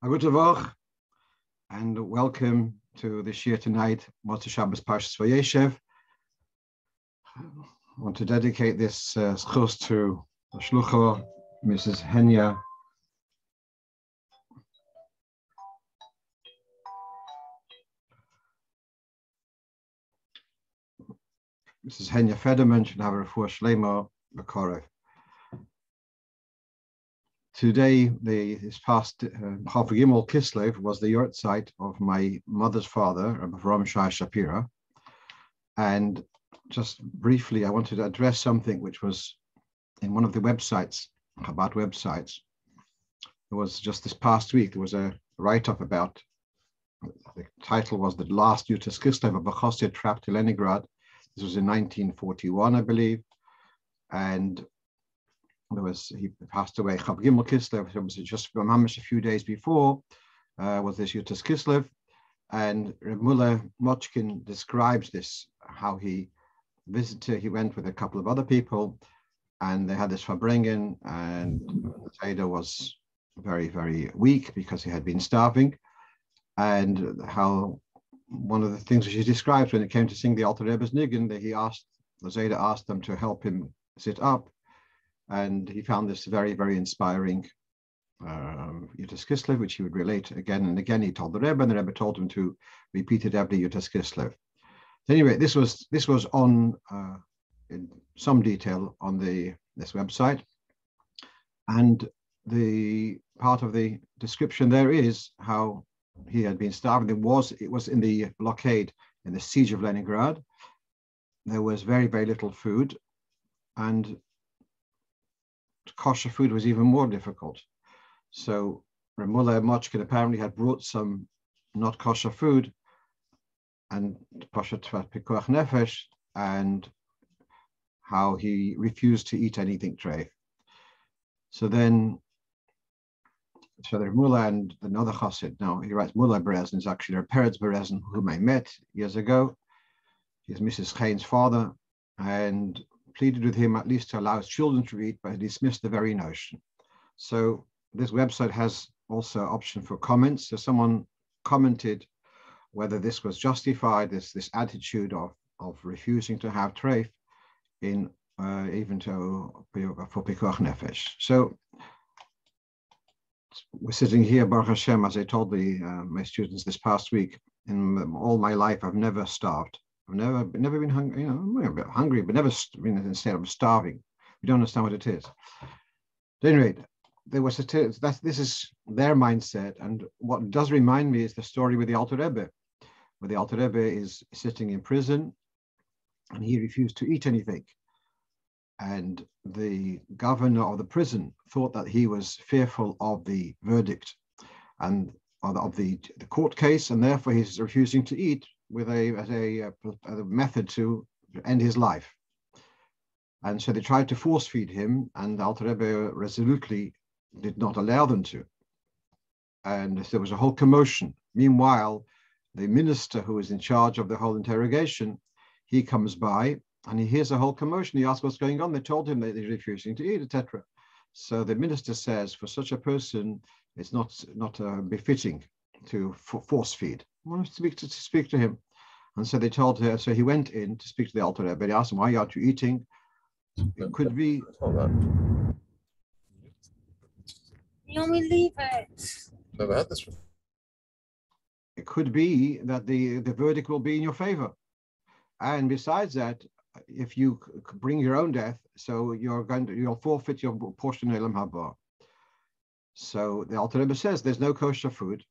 Good Tavach, and welcome to the shiur tonight, Motzei Shabbos Parshas Vayeishev. I want to dedicate this schus to the Halocho, Mrs. Henya. Mrs. Henya Federman should have a refuah shlema b'korev. Today, this past Rov of Kislev was the yahrzeit of my mother's father, Rabbi Avraham Shai Shapira. And just briefly, I wanted to address something which was in one of the websites, Chabad websites. It was just this past week, there was a write-up about, the title was The Last Yutas Kislev of haChosid Trapped in Leningrad. This was in 1941, I believe. And he passed away. Rov of Kislev, it was just a few days before, was this Yutas Kislev. And Reb Mullah Mochkin describes this, how he went with a couple of other people, and they had this farbrengen, and the Zayda was very, very weak because he had been starving. And how one of the things which he describes when it came to sing the Alter Rebbe's Nigun, that the Zayda asked them to help him sit up. And he found this very, very inspiring Yutas Kislev, which he would relate again and again. He told the Rebbe, and the Rebbe told him to repeat it every Yutas Kislev. Anyway, this was on in some detail on this website, and the part of the description there is how he had been starving. It was in the blockade, in the siege of Leningrad. There was very, very little food, and kosher food was even more difficult. So Reb Mullah Mochkin apparently had brought some not kosher food, and pikuach nefesh, and how he refused to eat anything treif. So the Mullah and another haChosid, now he writes Mullah Berezin, is actually a Peretz Berezin, whom I met years ago. He's Mrs. Chaim's father, and pleaded with him at least to allow his children to eat, but he dismissed the very notion. So this website has also an option for comments. So someone commented whether this was justified, this attitude of refusing to have treif in even for pikuach nefesh. So we're sitting here, Baruch Hashem, as I told my students this past week. In all my life, I've never starved. I've never been hungry. I'm a bit hungry, but never been in a state of starving. We don't understand what it is. At any rate, this is their mindset, and what does remind me is the story with the Alter Rebbe, where the Alter Rebbe is sitting in prison, and he refused to eat anything. And the governor of the prison thought that he was fearful of the verdict and of the court case, and therefore he's refusing to eat as a method to end his life. And so they tried to force feed him, and the Alter Rebbe resolutely did not allow them to. And there was a whole commotion. Meanwhile, the minister who was in charge of the whole interrogation, he comes by and he hears a whole commotion. He asks what's going on. They told him that he's refusing to eat, etc. So the minister says, for such a person, it's not befitting to force feed. I want to speak to him. And so they told her, so he went in to speak to the Alter Rebbe. He asked him, why aren't you eating? It could be. You only leave it. Never had this before. It could be that the verdict will be in your favor. And besides that, if you bring your own death, so you'll forfeit your portion in Olam Haba. So the Alter Rebbe says there's no kosher food,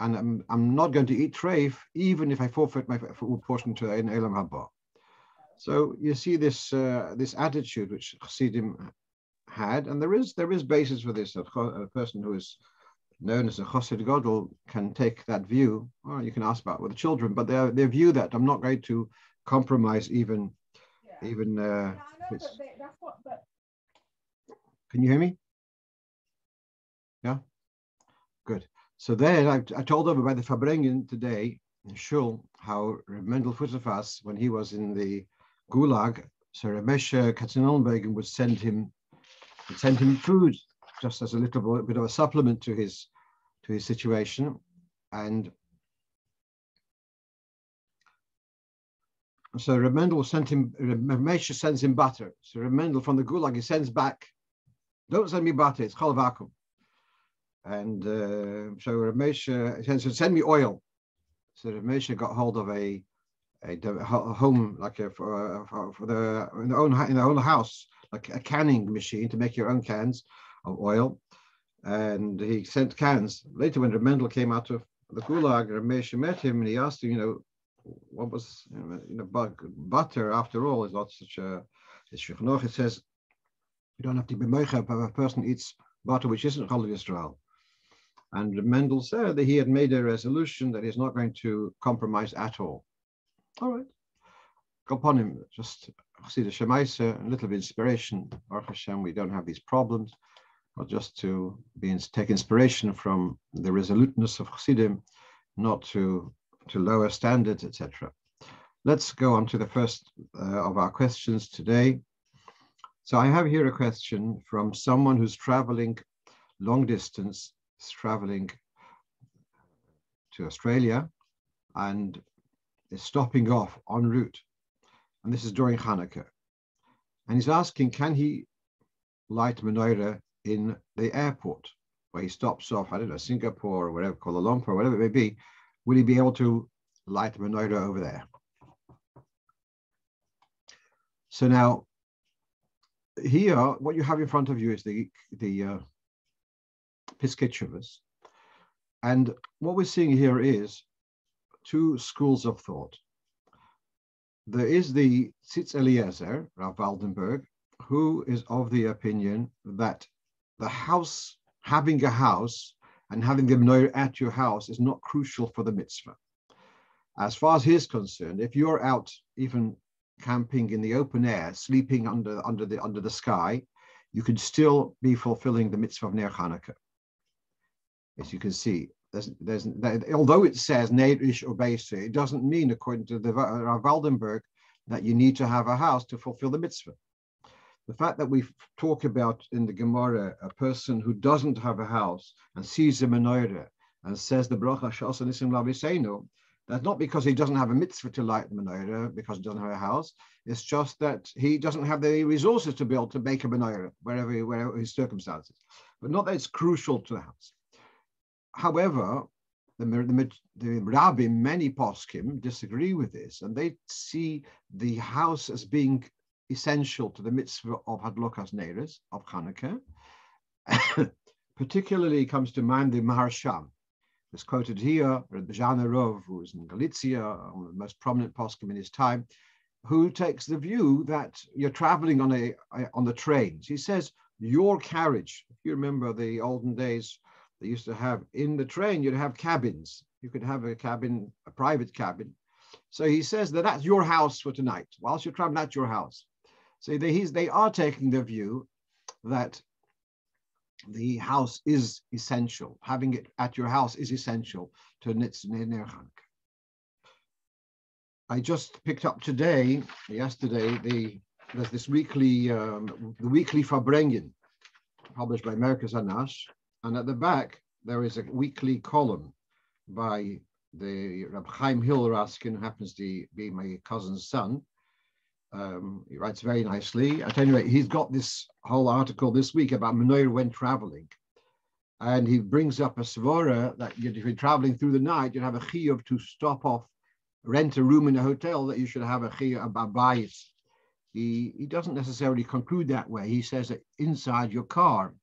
and I'm not going to eat treif even if I forfeit my portion to in Olam Haba. So you see this attitude which Chassidim had, and there is basis for this. A person who is known as a Chosid Gadol can take that view. Or you can ask about with the children, but they view that I'm not going to compromise even. Can you hear me? Yeah, good. So then I told them about the farbrengen today in Shul, how Mendel Futzefas, when he was in the Gulag, so Ramesh Katzenelnbergen would send him food just as a little bit of a supplement to his to his situation. And so Reb Mendel sends him, Moshe sends him butter. So Reb Mendel from the Gulag, he sends back, don't send me butter, it's chol vacuum. And so Reb Moshe says, send me oil. So Reb Moshe got hold of a home, like for in their own house, like a canning machine to make your own cans of oil. And he sent cans. Later, when Reb Mendel came out of the Gulag, Reb Moshe met him and he asked him, what was, butter, after all, is not such a, it says, you don't have to be moicha if a person eats butter which isn't Chol Yisrael. And Mendel said that he had made a resolution that he's not going to compromise at all. All right. Go upon him, just see the Shemaisa, a little bit of inspiration. Baruch Hashem, we don't have these problems, but just to take inspiration from the resoluteness of Chassidim, not to lower standards, etc. Let's go on to the first of our questions today. So I have here a question from someone who's traveling long distance, traveling to Australia and is stopping off en route. And this is during Chanukah. And he's asking, can he light Menorah in the airport where he stops off, I don't know, Singapore or whatever, Kuala Lumpur, whatever it may be? Will he be able to light Menorah over there? So now, here, what you have in front of you is the Piskei Teshuvos. And what we're seeing here is two schools of thought. There is the Tzitz Eliezer, Rav Waldenberg, who is of the opinion that the house, having a house and having the Menorah at your house is not crucial for the mitzvah. As far as he's concerned, if you're out even camping in the open air, sleeping under the sky, you could still be fulfilling the mitzvah of Ner Chanukah. As you can see, although it says Neirish or Beise, it doesn't mean, according to the Rav Waldenberg, that you need to have a house to fulfill the mitzvah. The fact that we talk about in the Gemara a person who doesn't have a house and sees a Menorah and says the brocho Shasa Nisim Laviseinu, that's not because he doesn't have a mitzvah to light the Menorah, because he doesn't have a house. It's just that he doesn't have the resources to be able to make a Menorah, wherever his circumstances. But not that it's crucial to the house. However, the Rabbi, many poskim disagree with this, and they see the house as being essential to the mitzvah of Hadlokas Neiros, of Chanukah. Particularly comes to mind the Maharsham. It's quoted here, Bejana Rov, who is in Galicia, one of the most prominent poskim in his time, who takes the view that you're traveling on the trains. He says, your carriage, if you remember the olden days, they used to have in the train, you'd have cabins. You could have a cabin, a private cabin. So he says that that's your house for tonight. Whilst you're traveling, that's your house. So they are taking the view that the house is essential. Having it at your house is essential to Ner Chanukah. I just picked up yesterday, there's this weekly, the weekly Farbrengen, published by Rov of Anash. And at the back, there is a weekly column by the Reb Chaim Hill Raskin, who happens to be my cousin's son. He writes very nicely. At any rate, he's got this whole article this week about Menorah when traveling. And he brings up a svara that if you're traveling through the night, you'd have a chiyuv to stop off, rent a room in a hotel, that you should have a chiyuv about bayis. He doesn't necessarily conclude that way. He says that inside your car.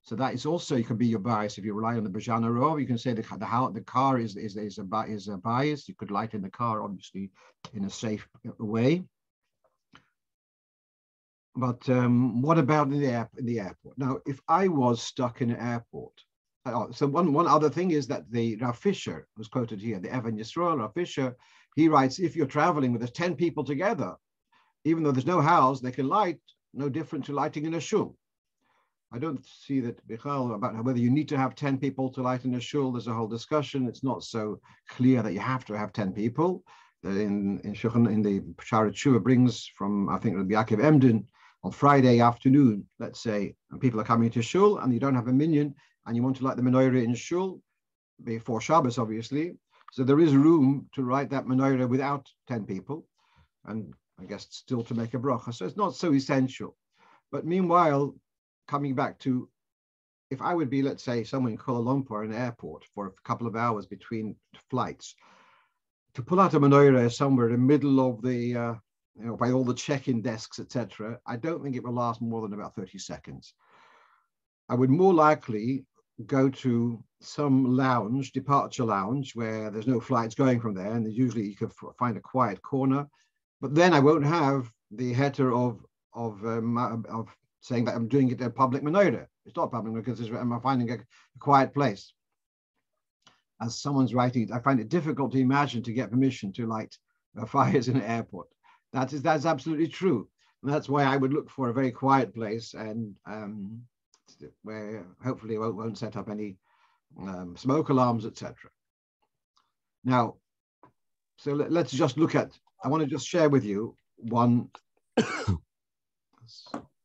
So that is also, you can be your bias. If you rely on the Bejana Rov, you can say the car is a bias. You could light in the car, obviously, in a safe way. But what about in the airport? Now, if I was stuck in an airport, so one other thing is that the Rav Fisher, who's quoted here, the Evan Yisrael, Rav Fisher, he writes, if you're traveling with 10 people together, even though there's no house, they can light, no different to lighting in a shul. I don't see that Bichal about whether you need to have 10 people to light in a shul. There's a whole discussion. It's not so clear that you have to have 10 people. In the Sharet Shua brings from, I think, Rabbi Yaakov Emden, on Friday afternoon, let's say, and people are coming to shul and you don't have a minyan and you want to light the menorah in shul, before Shabbos, obviously. So there is room to light that menorah without 10 people, and I guess still to make a brocha. So it's not so essential. But meanwhile, coming back to, if I would be, let's say, somewhere in Kuala Lumpur, in an airport for a couple of hours between flights, to pull out a menorah somewhere in the middle of the, by all the check-in desks, etc., I don't think it will last more than about 30 seconds. I would more likely go to some lounge, departure lounge, where there's no flights going from there, and usually you can find a quiet corner. But then I won't have the heter of saying that I'm doing it a public menorah. It's not public because I'm finding a quiet place. As someone's writing, I find it difficult to imagine to get permission to light fires in an airport. That's absolutely true. And that's why I would look for a very quiet place, and where hopefully it won't set up any smoke alarms, etc. Now, so let's just look at, I want to just share with you one.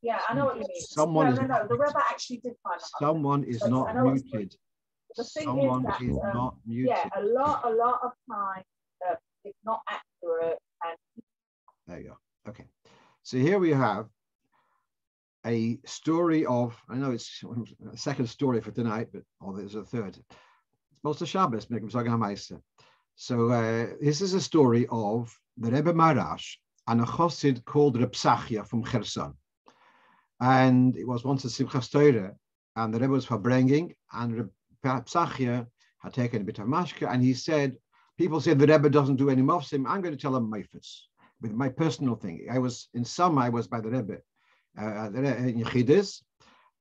Yeah, I know what you mean. Someone no, the Rebbe actually did find out. Someone is not muted. The thing Someone is that, not muted. yeah, a lot of time it's not accurate. And there you go. Okay. So here we have a story of, I know it's a second story for tonight, but there's a third. It's most of Shabbos. So this is a story of the Rebbe Marash and a haChosid called Reb Psachia from Kherson. And it was once a Simchas Torah, and the Rebbe was bringing, and Reb Psachia had taken a bit of mashka, and he said, people say the Rebbe doesn't do any mofsim. I'm going to tell them meifus with my personal thing. I was by the Rebbe in Yechidus,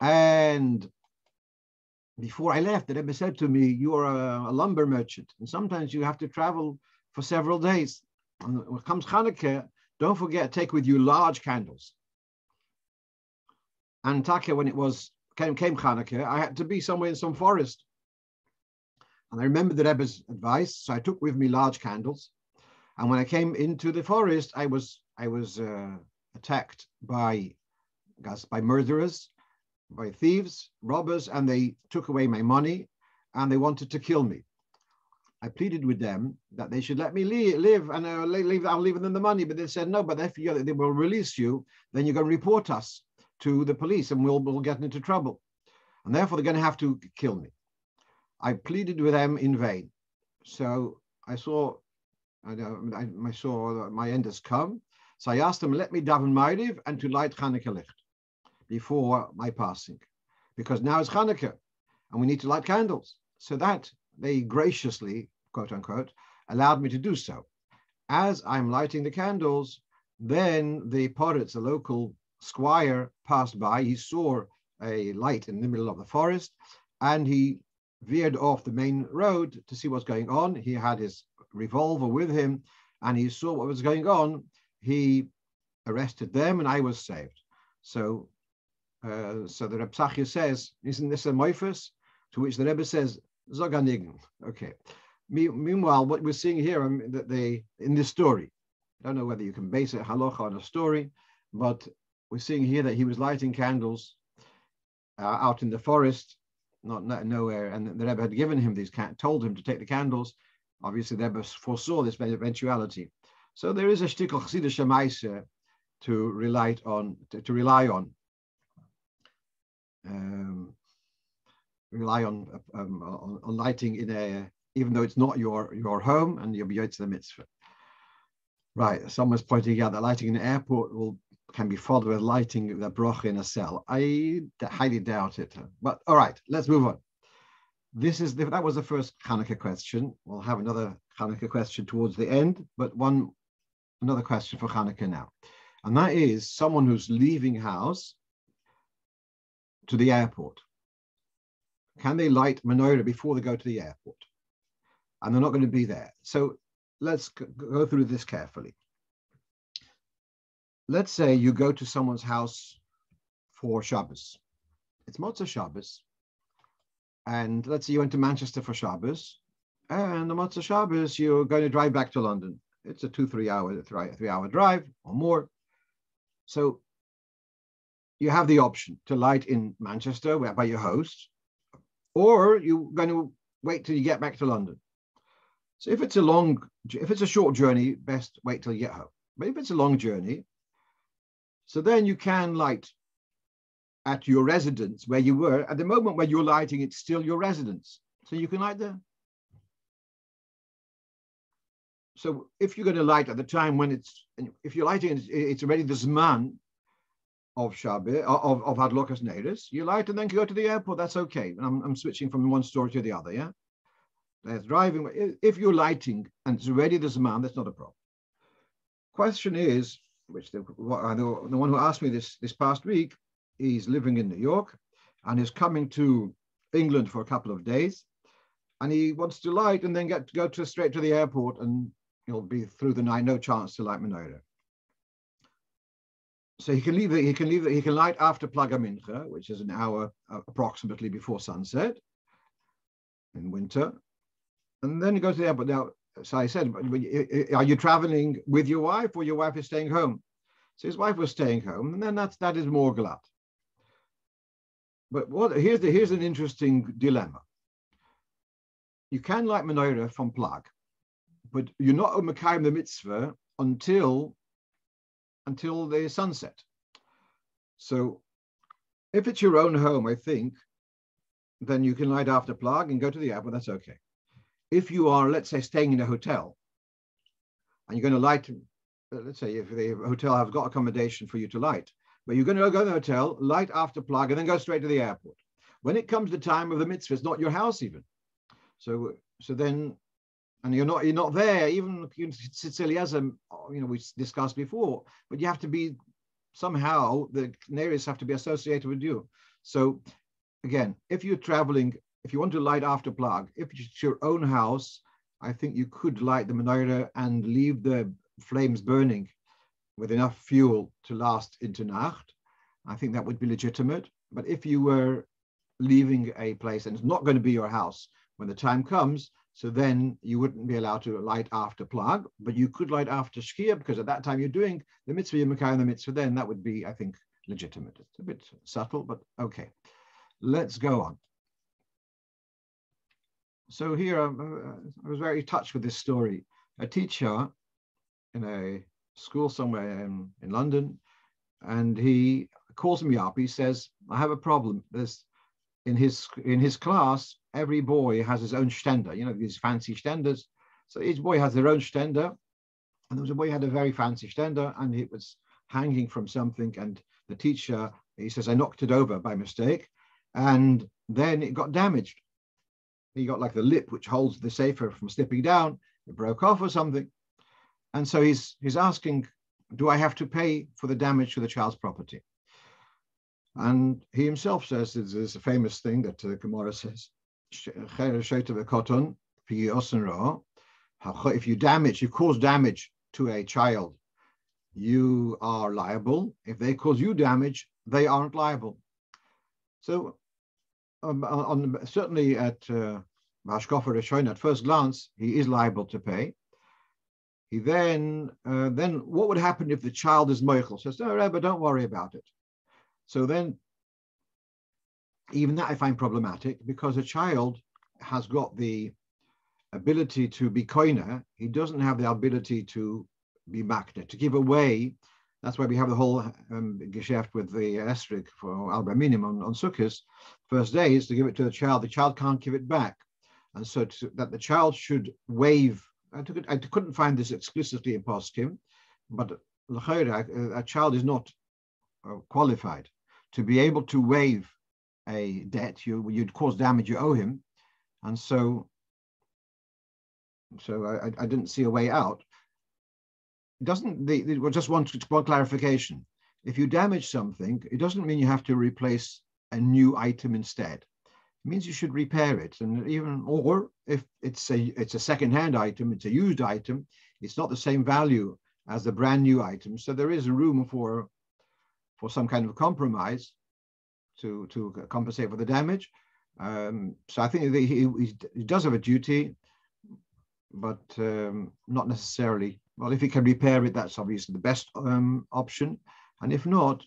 and before I left, the Rebbe said to me, you are a lumber merchant, and sometimes you have to travel for several days. And when it comes Chanukah, don't forget, take with you large candles. And Taka, when it came Chanukah, I had to be somewhere in some forest. And I remember the Rebbe's advice, so I took with me large candles. And when I came into the forest, I was attacked by murderers, by thieves, robbers, and they took away my money, and they wanted to kill me. I pleaded with them that they should let me live, and I'll leave them the money. But they said, no, but if they will release you, then you're going to report us to the police, and we'll get into trouble. And therefore, they're going to have to kill me. I pleaded with them in vain. So I saw my end has come. So I asked them, let me daven Ma'ariv and to light Chanukah licht before my passing, because now it's Chanukah and we need to light candles. So that they graciously, quote unquote, allowed me to do so. As I'm lighting the candles, then the poritz, the local squire, passed by. He saw a light in the middle of the forest, and he veered off the main road to see what's going on. He had his revolver with him, and he saw what was going on. He arrested them, and I was saved. So the Reb Psachia says, isn't this a moifus? To which the Rebbe says, Zoganigen. Okay. Meanwhile, what we're seeing here, in this story, I don't know whether you can base it halocha on a story, but we're seeing here that he was lighting candles out in the forest, not nowhere, and the Rebbe had given him these, told him to take the candles. Obviously, the Rebbe foresaw this eventuality. So there is a shtickle chassidish maaseh to rely on. Rely on lighting in even though it's not your home, and you'll be out to the mitzvah. Right, someone's pointing out that lighting in an airport can be followed with lighting the brocho in a cell. I highly doubt it. But all right, let's move on. That was the first Chanukah question. We'll have another Chanukah question towards the end, but another question for Chanukah now. And that is someone who's leaving house to the airport. Can they light menorah before they go to the airport? And they're not going to be there. So let's go through this carefully. Let's say you go to someone's house for Shabbos. It's Motzei Shabbos. And let's say you went to Manchester for Shabbos. And the Motzei Shabbos, you're going to drive back to London. It's a 3 hour drive or more. So you have the option to light in Manchester by your host, or you're going to wait till you get back to London. So if it's a short journey, best wait till you get home. But if it's a long journey, so then you can light at your residence where you were. At the moment when you're lighting, it's still your residence. So you can light there. So if you're going to light at the time when if you're lighting, it's already the Zman of Shabbat, of Hadlokas Neiris, you light and then go to the airport, that's okay. I'm switching from one story to the other, yeah? That's driving. If you're lighting and it's already the Zman, that's not a problem. Question is, which the one who asked me this past week, he's living in New York and is coming to England for a couple of days, and he wants to light and then go straight to the airport, and he'll be through the night, no chance to light Menorah. So he can light after Plaga Mincha, which is an hour approximately before sunset in winter, and then he goes to the airport. Now, so I said, are you traveling with your wife, or your wife is staying home? So his wife was staying home, and then that is more glatt. But here's an interesting dilemma. You can light Menorah from Plag, but you're not Mekayim the mitzvah until the sunset. So if it's your own home, I think, then you can light after Plag and go to the airport, that's okay. If you are, let's say, staying in a hotel, and you're going to light, let's say if the hotel has got accommodation for you to light, but you're going to go to the hotel, light after Plag, and then go straight to the airport. When it comes to time of the mitzvah, it's not your house even. So then, and you're not there, even Siciliasm, we discussed before, but you have to be, somehow, the Neris have to be associated with you. So again, if you're traveling, if you want to light after Plag, if it's your own house, I think you could light the Menorah and leave the flames burning with enough fuel to last into Nacht. I think that would be legitimate. But if you were leaving a place and it's not going to be your house when the time comes, so then you wouldn't be allowed to light after Plag, but you could light after Shkia, because at that time you're doing the mitzvah, you're Mekayim the mitzvah, then that would be, I think, legitimate. It's a bit subtle, but okay. Let's go on. So here, I was very touched with this story. A teacher in a school somewhere in London, and he calls me up. He says, I have a problem. There's in his class, every boy has his own shtender, these fancy shtenders. So each boy has their own shtender. And there was a boy who had a very fancy shtender, and it was hanging from something. And the teacher, he says, I knocked it over by mistake. And then it got damaged. He got like the lip, which holds the sefer from slipping down. It broke off or something. And so he's asking, do I have to pay for the damage to the child's property? And he himself says, there's a famous thing that the Gemara says, if you cause damage to a child, you are liable. If they cause you damage, they aren't liable. So certainly at at first glance, he is liable to pay. He then what would happen if the child is moichel? Says, no, Rebbe, don't worry about it. So then, even that I find problematic, because a child has got the ability to be koiner. He doesn't have the ability to be makne, to give away. That's why we have the whole geschäft with the estrik for Alba Minim on Sukkot. First day is to give it to the child. The child can't give it back. And so that the child should waive. I couldn't find this explicitly in poskim, but a child is not qualified to be able to waive a debt. You'd cause damage you owe him, and so I didn't see a way out. Just one clarification. If you damage something, it doesn't mean you have to replace a new item instead. It means you should repair it, or if it's a second-hand item, it's a used item, it's not the same value as the brand new item. So there is room for some kind of compromise to compensate for the damage. So I think he does have a duty, but not necessarily. Well, if he can repair it, that's obviously the best option. And if not,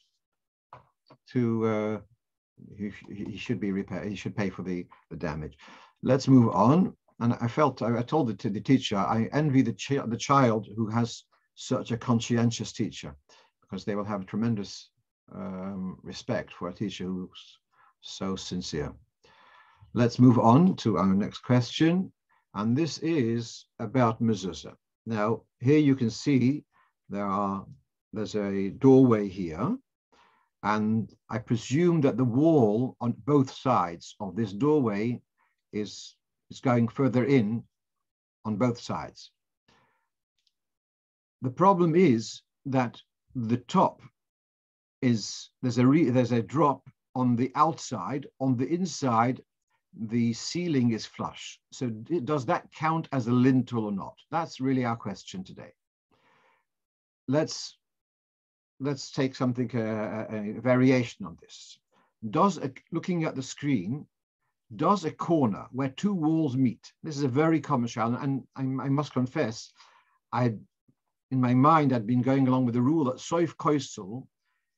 he should be repaired. He should pay for the damage. Let's move on. And I told it to the teacher, I envy the child who has such a conscientious teacher, because they will have tremendous respect for a teacher who's so sincere. Let's move on to our next question. And this is about Mezuzah. Now, here you can see there's a doorway here. And I presume that the wall on both sides of this doorway is going further in on both sides. The problem is that the top is, there's a drop on the outside. On the inside, the ceiling is flush. So does that count as a lintel or not? That's really our question today. Let's take something, a variation on this. Looking at the screen, does a corner where two walls meet, this is a very common challenge, and I must confess, in my mind, I'd been going along with the rule that soif koisel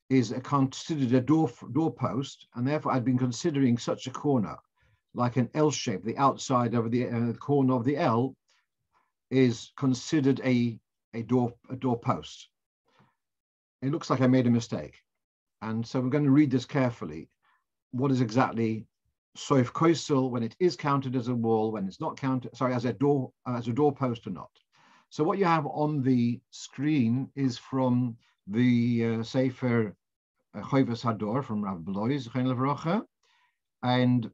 is considered a doorpost, and therefore I'd been considering such a corner, like an L shape, the outside of the corner of the L is considered a doorpost. It looks like I made a mistake. And so we're going to read this carefully. What is exactly soif koisel, when it is counted as a wall, when it's not counted, sorry, as a doorpost or not. So what you have on the screen is from the Sefer Choivas Hador from Rav Blois, and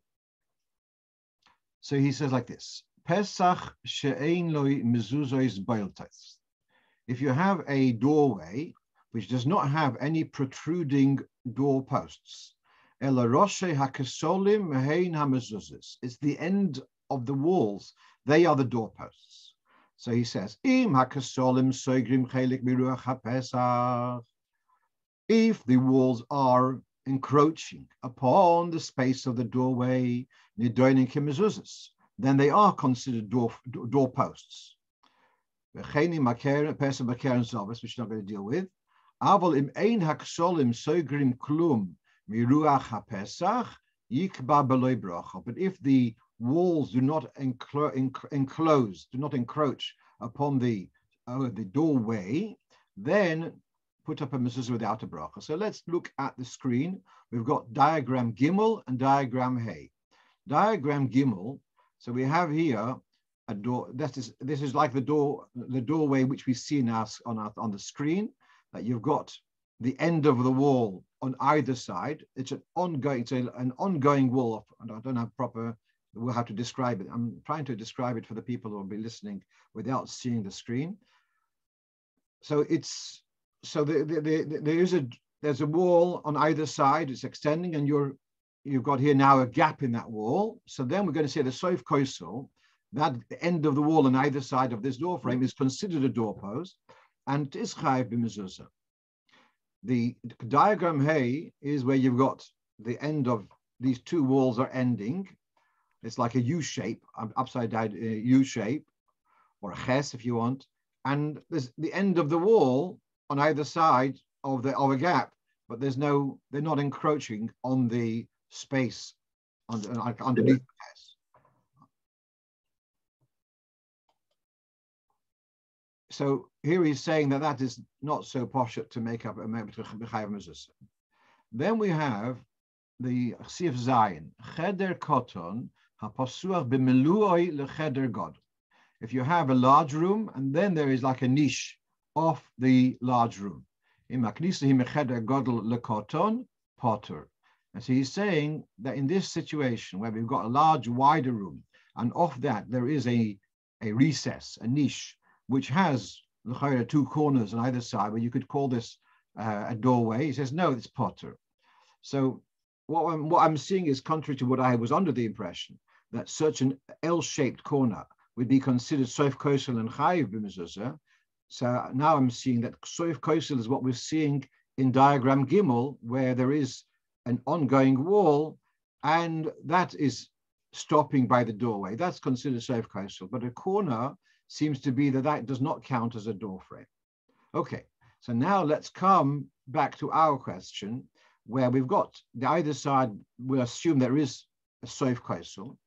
so he says like this: Pesach she'ein loi mezuzos boiltais. If you have a doorway which does not have any protruding doorposts, ela roshe hakesolim hein hamezuzos. It's the end of the walls; they are the doorposts. So he says, Im hakesolim soigrim chelik miruach haPesach. If the walls are encroaching upon the space of the doorway, nidoinin kemezuzos, then they are considered doorposts. V'cheini maker pesach maker and zovas, which we're not going to deal with. Aval im ein hakesolim soigrim klum miruach haPesach yikba beloy brocho. But if the walls do not enclose, do not encroach upon the doorway, then put up a mezuzah without a brocho. So let's look at the screen. We've got diagram Gimel and diagram Hey. Diagram Gimel. So we have here a door. This is like the doorway which we see now on the screen. That you've got the end of the wall on either side. It's an ongoing wall. And I don't have proper. We'll have to describe it. I'm trying to describe it for the people who will be listening without seeing the screen. So there's a wall on either side. It's extending, and you've got here now a gap in that wall. So then we're going to say the soif koisel, that the end of the wall on either side of this door frame is considered a doorpost, and is chayiv b'mezuzah. The diagram Hey is where you've got the end of these two walls are ending. It's like a U shape, upside down U shape, or a ches if you want. And there's the end of the wall on either side of a gap, but they're not encroaching on the space underneath the ches. So here he's saying that is not so poshut to make up a mezuzah. Then we have the Sif Zayin, Cheder Koton. If you have a large room and then there is like a niche off the large room, and so he's saying that in this situation where we've got a large wider room and off that there is a recess, a niche, which has two corners on either side, where you could call this a doorway. He says no, it's potter. So what I'm seeing is contrary to what I was under the impression, that such an L-shaped corner would be considered soif koisel and chayiv b'mezuzah. So now I'm seeing that soif koisel is what we're seeing in diagram Gimel, where there is an ongoing wall, and that is stopping by the doorway. That's considered soif koisel. But a corner seems to be that does not count as a door frame. Okay, so now let's come back to our question, where we've got the either side. We'll assume there is a soif koisel.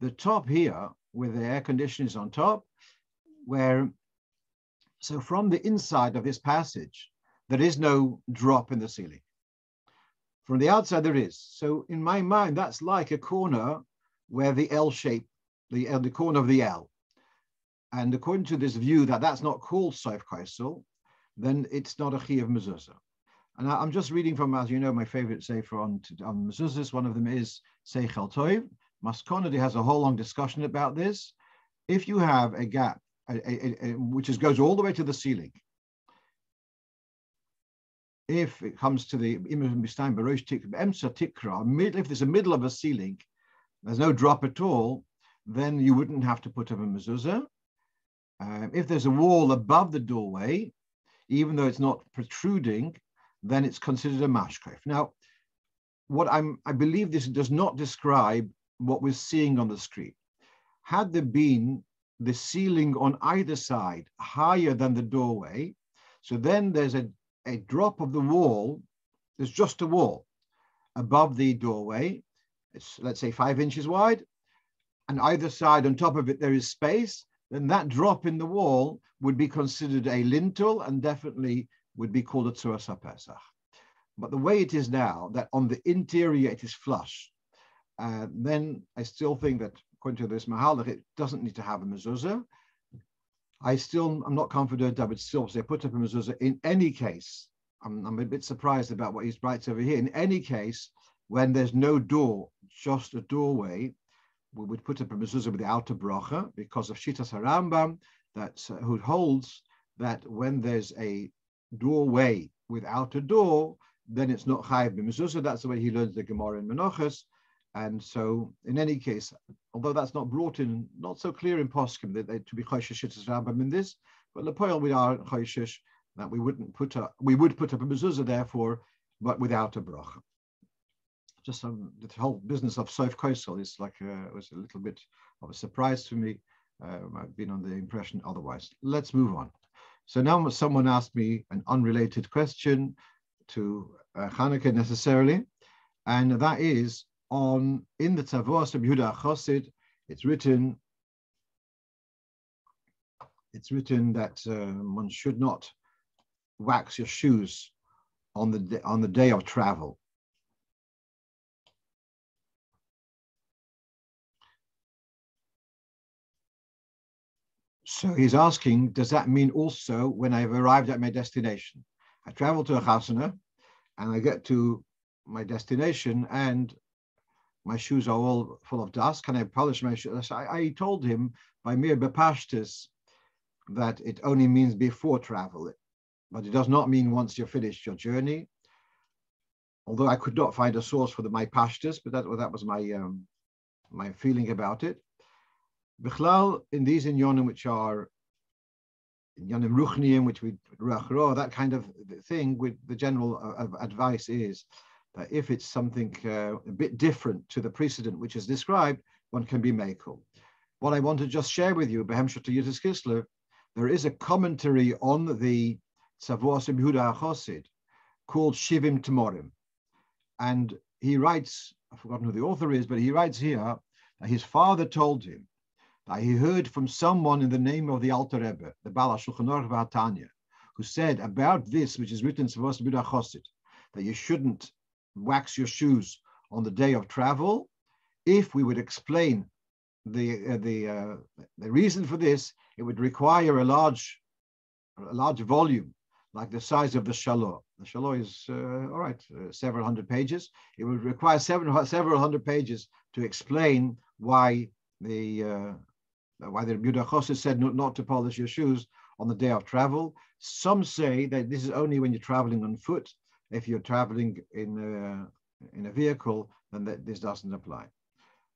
the top here, with the air conditioners on top, so from the inside of this passage, there is no drop in the ceiling. From the outside, there is. So in my mind, that's like a corner where the L shape, the corner of the L. And according to this view that that's not called soif kaisel, then it's not a chiyuv mezuzah. And I'm just reading from, as you know, my favorite sefer on mezuzahs. One of them is Seichel Tov. Maskonadi has a whole long discussion about this. If you have a gap, which goes all the way to the ceiling, if it comes to the if there's a middle of a ceiling, there's no drop at all, then you wouldn't have to put up a mezuzah. If there's a wall above the doorway, even though it's not protruding, then it's considered a mashkef. Now, I believe this does not describe what we're seeing on the screen. Had there been the ceiling on either side higher than the doorway, so then there's a drop of the wall, there's just a wall above the doorway. It's, let's say, 5 inches wide, and either side on top of it there is space, then that drop in the wall would be considered a lintel and definitely would be called a Tzava'ah Pesach. But the way it is now, that on the interior it is flush, then I still think that according to this halachic, it doesn't need to have a mezuzah. I'm not confident I would still say put up a mezuzah. In any case, I'm a bit surprised about what he writes over here. In any case, when there's no door, just a doorway, we would put up a mezuzah with the outer brocho because of Shitas HaRambam, who holds that when there's a doorway without a door, then it's not chayiv b'mezuzah. That's the way he learns the Gemara in Menachos. And so, in any case, although that's not brought in, not so clear in poskim that they to be chayshish Shitas Rambam in this, but lepoil we are chayshish that we would put up a mezuzah therefore, but without a bracha. Just the whole business of soif kaisel is like was a little bit of a surprise to me. I've been on the impression otherwise. Let's move on. So now someone asked me an unrelated question to Chanukah necessarily, and that is in the Tzava'ah of Reb Yehuda haChosid. It's written that one should not wax your shoes on the day of travel. So he's asking, does that mean also when I've arrived at my destination? I travel to a chasana and I get to my destination and my shoes are all full of dust. Can I polish my shoes? I told him by mere bepashtis that it only means before travel, but it does not mean once you've finished your journey. Although I could not find a source for my pashtis, but that was my feeling about it. Bichlal, in these inyonim, which are inyonim ruchniim, which we ruach, that kind of thing, with the general advice is that if it's something a bit different to the precedent which is described, one can be mekel. What I want to just share with you, behemshot to Yitzchak Kislev, there is a commentary on the Tzava'ah of Reb Yehuda haChosid called Shivim Tmorim, and he writes, I've forgotten who the author is, but he writes here that his father told him that he heard from someone in the name of the Alter Rebbe, the Baal HaShulchan Aruch v'Hatanya, who said about this, which is written in Tzava'ah of Reb Yehuda haChosid, that you shouldn't wax your shoes on the day of travel. If we would explain the reason for this, it would require a large volume, like the size of the shiur. The shiur is several hundred pages. It would require several hundred pages to explain why the Reb Yehuda haChosid said not to polish your shoes on the day of travel. Some say that this is only when you're traveling on foot. If you're traveling in a vehicle, then this doesn't apply.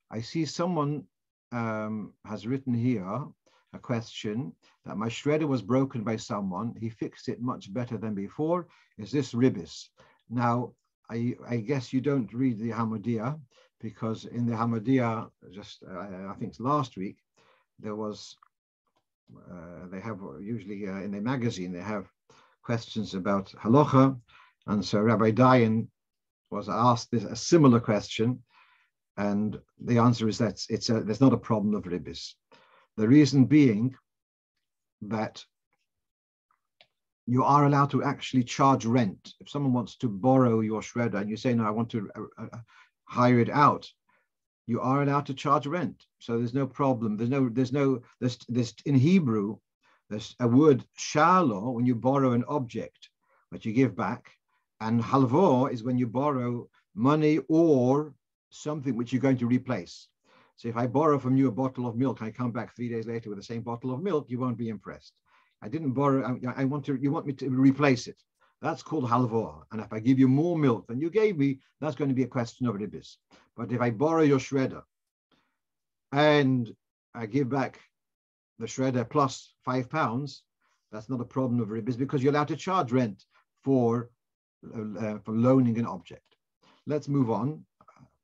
I see someone has written here a question that my shredder was broken by someone. He fixed it much better than before. Is this ribis? Now, I guess you don't read the Hamadiyah, because in the Hamadiyah, just I think it's last week, there was, they have usually in the magazine, they have questions about Halocho. And so Rabbi Dayan was asked a similar question. And the answer is that there's not a problem of ribis. The reason being that you are allowed to actually charge rent. If someone wants to borrow your shredder and you say, no, I want to hire it out, you are allowed to charge rent. So there's no problem. There's in Hebrew, there's a word shalo when you borrow an object, but you give back. And halvo is when you borrow money or something which you're going to replace. So if I borrow from you a bottle of milk, I come back 3 days later with the same bottle of milk, you won't be impressed. I didn't borrow, you want me to replace it. That's called halvo. And if I give you more milk than you gave me, that's going to be a question of ribis. But if I borrow your shredder and I give back the shredder plus £5, that's not a problem of ribis because you're allowed to charge rent for loaning an object. Let's move on.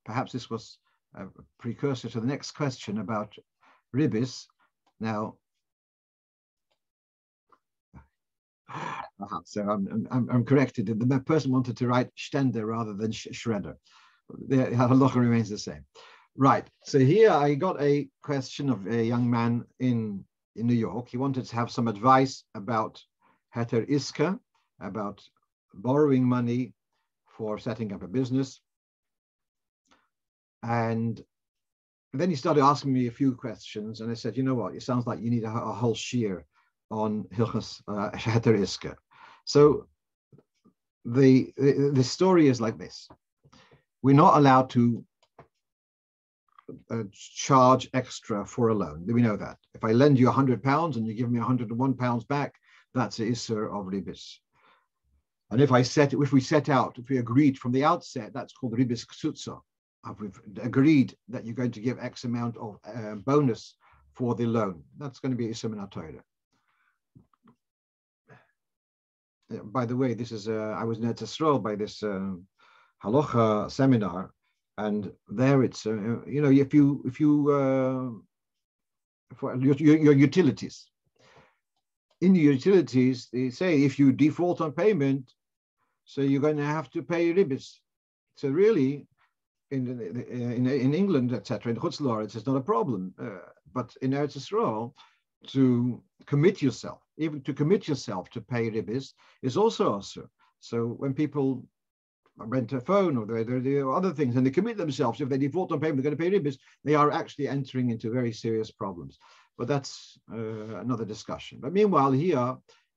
Perhaps this was a precursor to the next question about ribis. Now, so I'm corrected. The person wanted to write shtender rather than shredder. The halacha remains the same. Right. So here I got a question of a young man in New York. He wanted to have some advice about heter iska, about borrowing money for setting up a business. And then he started asking me a few questions, and I said, you know what, it sounds like you need a whole shiur on hilchos heter iska. So the story is like this. We're not allowed to charge extra for a loan. We know that. If I lend you £100 and you give me £101 back, that's a isser of ribis. And if we agreed from the outset, that's called ribis ksutza. We've agreed that you're going to give X amount of bonus for the loan. That's going to be isser min Torah. By the way, this is I was in Eretz Yisrael by this halacha seminar, and there it's if you for your utilities, in the utilities they say if you default on payment, so you're going to have to pay ribis. So really, in England, etc., in Chutz La'aretz, it's not a problem. But in Eretz Yisrael, to commit yourself to pay ribis is also also. So when people rent a phone or they do other things and they commit themselves, if they default on payment, they're going to pay ribis, they are actually entering into very serious problems. But that's another discussion. But meanwhile, here,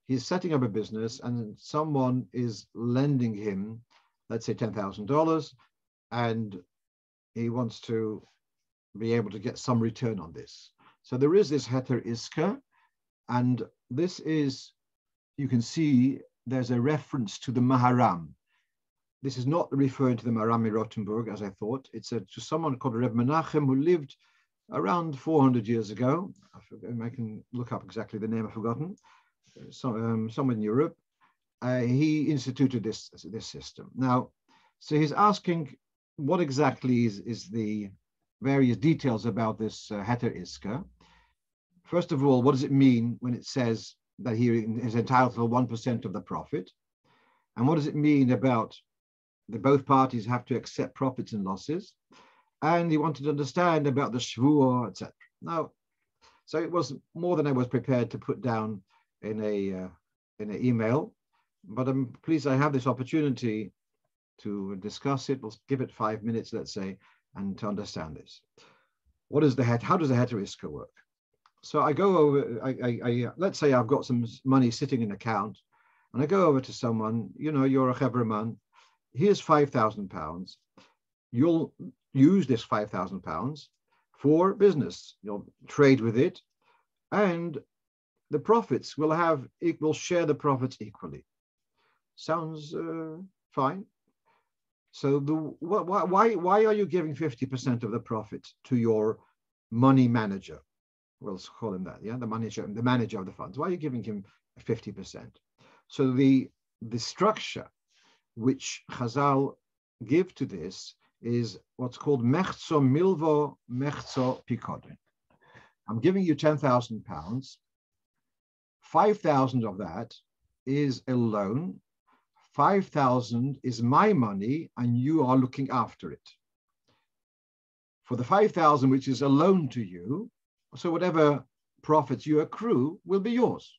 he's setting up a business and someone is lending him, let's say $10,000, and he wants to be able to get some return on this. So there is this heter iska, and this is, you can see there's a reference to the Maharam. This is not referring to the Maharam in Rothenburg, as I thought. It's to someone called Reb Menachem, who lived around 400 years ago. I can look up exactly the name, I've forgotten. Somewhere in Europe. He instituted this system. Now, so he's asking what exactly is the various details about this heter iska. First of all, what does it mean when it says that he is entitled to 1% of the profit? And what does it mean about that both parties have to accept profits and losses? And he wanted to understand about the shiur, etc. Now, so it was more than I was prepared to put down in an email, but I'm pleased I have this opportunity to discuss it. We'll give it 5 minutes, let's say, and to understand this. How does the heter iska work? So I go over, let's say I've got some money sitting in an account, and I go over to someone, you're a chevraman, here's £5,000. You'll use this £5,000 for business. You'll trade with it, and the profits will share the profits equally. Sounds fine. So why are you giving 50% of the profit to your money manager? We'll call him that, yeah, the manager of the funds. Why are you giving him 50%? So the structure which Chazal give to this is what's called mechzo milvo, mechzo pikodin. I'm giving you £10,000. 5,000 of that is a loan. 5,000 is my money, and you are looking after it. for the 5,000 which is a loan to you, so whatever profits you accrue will be yours.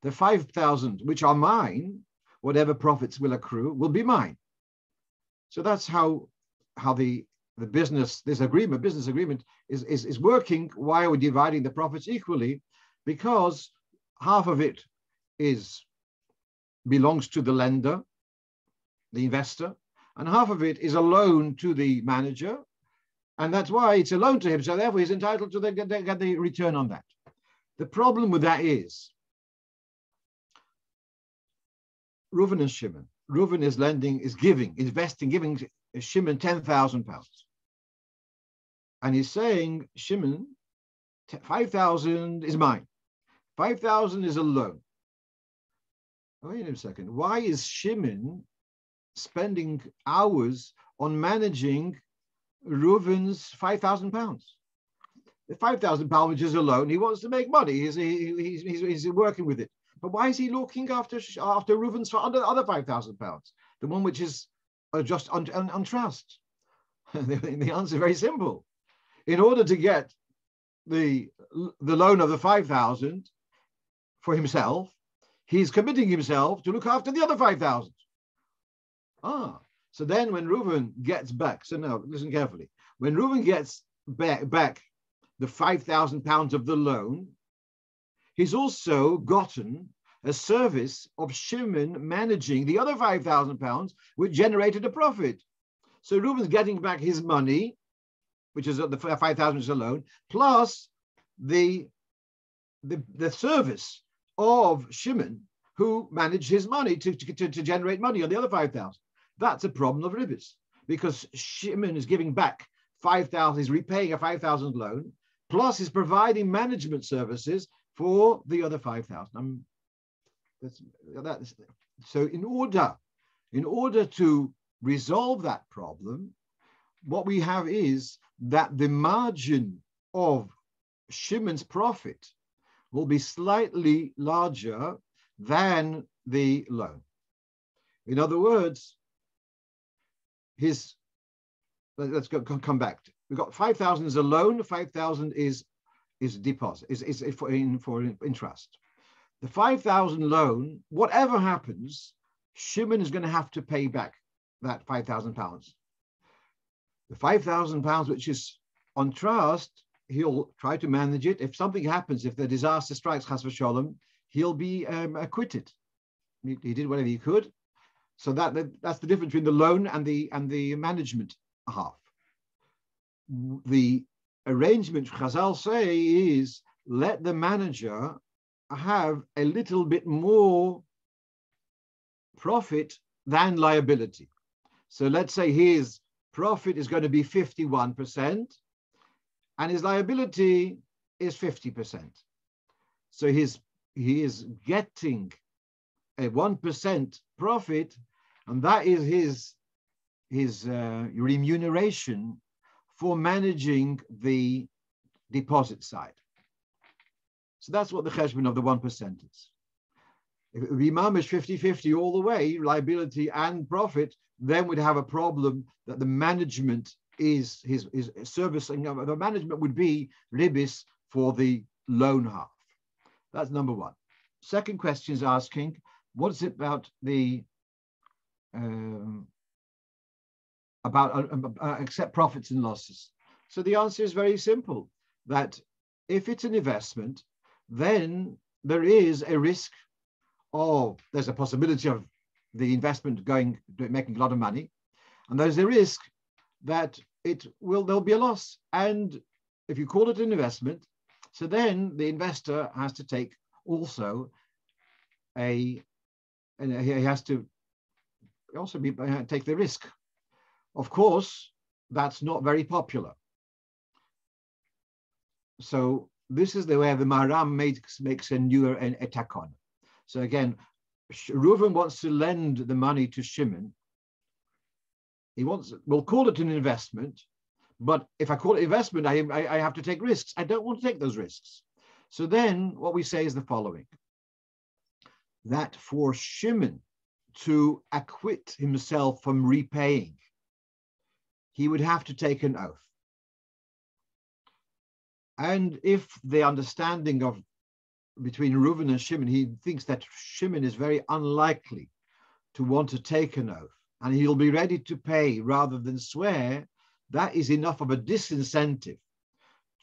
The 5,000 which are mine, whatever profits will accrue will be mine. So that's how the business agreement is working. Why are we dividing the profits equally? Because half of it belongs to the lender, the investor, and half of it is a loan to the manager, and that's why it's a loan to him. So therefore, he's entitled to get the return on that. The problem with that is Reuven and Shimon. Reuven is giving Shimon 10,000 pounds, and he's saying, Shimon, 5,000 is mine. 5,000 is a loan. Wait a second. Why is Shimon spending hours on managing Reuven's 5,000 pounds? The 5,000 pounds, which is a loan, he wants to make money. He's working with it. But why is he looking after Reuven's other 5,000 pounds, the one which is just on trust? The answer is very simple. In order to get the loan of the 5,000 for himself, he's committing himself to look after the other 5,000. So then when Reuven gets back, so now listen carefully. When Reuven gets back the 5,000 pounds of the loan, he's also gotten a service of Shimon managing the other 5,000 pounds, which generated a profit. So Reuven's getting back his money, which is the 5,000 is a loan, plus the service of Shimon, who managed his money to generate money on the other 5,000. That's a problem of ribbis, because Shimon is giving back 5,000, he's repaying a 5,000 loan, plus he's providing management services for the other 5,000. So in order to resolve that problem, what we have is that the margin of Shimon's profit will be slightly larger than the loan. In other words, let's come back. We've got 5,000 as a loan, 5,000 is deposit, is for interest. The 5,000 loan, whatever happens, Shimon is going to have to pay back that 5,000 pounds. The 5,000 pounds, which is on trust, he'll try to manage it. If something happens, if the disaster strikes, chas v'sholom, he'll be acquitted. He did whatever he could. So that's the difference between the loan and the management half. The arrangement Chazal say is let the manager have a little bit more profit than liability. So let's say his profit is going to be 51% and his liability is 50%. So he is getting a 1% profit, and that is his remuneration for managing the deposit side. So that's what the cheshbon of the 1% is. If it would be mamish 50-50 all the way, liability and profit, then we'd have a problem that the management is his servicing. The management would be ribis for the loan half. That's number one. Second question is asking, what is it about the accept profits and losses? So the answer is very simple, that if it's an investment, then there is a risk there's a possibility of the investment making a lot of money, and there's a risk that there'll be a loss. And if you call it an investment, so then the investor has to take also he has to also take the risk. Of course, that's not very popular. So this is the way the Maram makes a newer and a takon. So again, Reuven wants to lend the money to Shimon. We'll call it an investment, but if I call it investment, I have to take risks. I don't want to take those risks. So then what we say is the following, that for Shimon to acquit himself from repaying, he would have to take an oath. And if the understanding of between Reuven and Shimon, he thinks that Shimon is very unlikely to want to take an oath, and he'll be ready to pay rather than swear, that is enough of a disincentive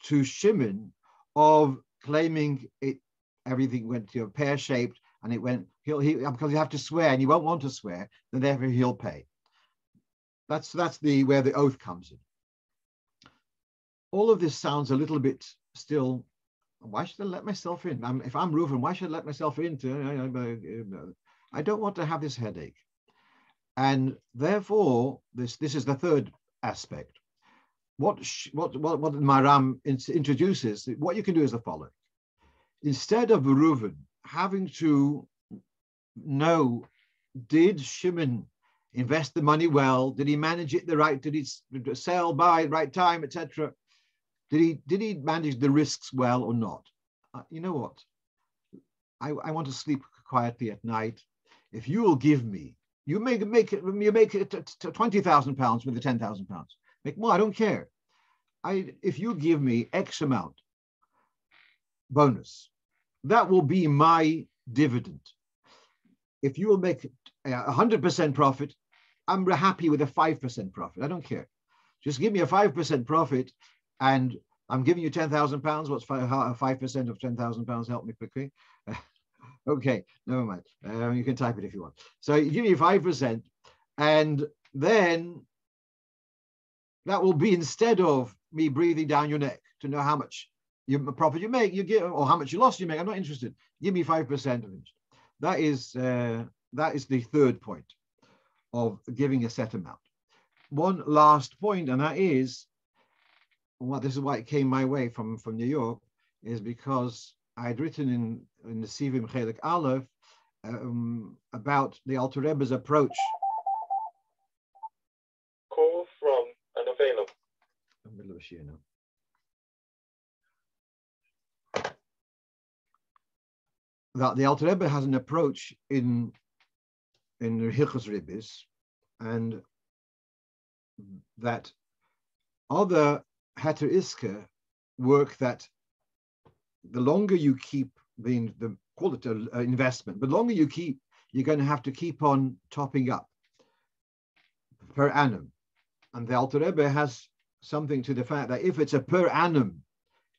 to Shimon of claiming it. Everything went pear-shaped, and it went. Because you have to swear, and he won't want to swear, then therefore he'll pay. That's where the oath comes in. All of this sounds a little bit still. Why should I let myself in? If I'm Reuven, why should I let myself into? I don't want to have this headache. And therefore, this is the third aspect. What Maram introduces, what you can do is the following. Instead of Reuven having to know, did Shimon invest the money well? Did he manage it did he sell, buy, right time, etc.? Did he manage the risks well or not? You know what? I want to sleep quietly at night. If you will give me, you make it to £20,000 with the £10,000. Make more, I don't care. If you give me X amount bonus, that will be my dividend. If you will make 100% profit, I'm happy with a 5% profit. I don't care. Just give me a 5% profit, and I'm giving you £10,000. What's 5% of £10,000? Help me quickly. Okay, never mind. You can type it if you want. So you give me 5%, and then that will be, instead of me breathing down your neck to know how much profit you make, you get, or how much you lost you make. I'm not interested. Give me 5% of it. That is the third point of giving a set amount. One last point, and that is, well, this is why it came my way from New York, is because I had written in the Sivim Chelik Aleph about the Alter Rebbe's approach. Call from unavailable. I'm in the middle of a shiur now. That the Alter Rebbe has an approach in Hilchos Ribbis, and that other Heter Isker work that the longer you keep call it an investment, but the longer you keep, you're going to have to keep on topping up per annum. And the Alter Rebbe has something to the fact that if it's a per annum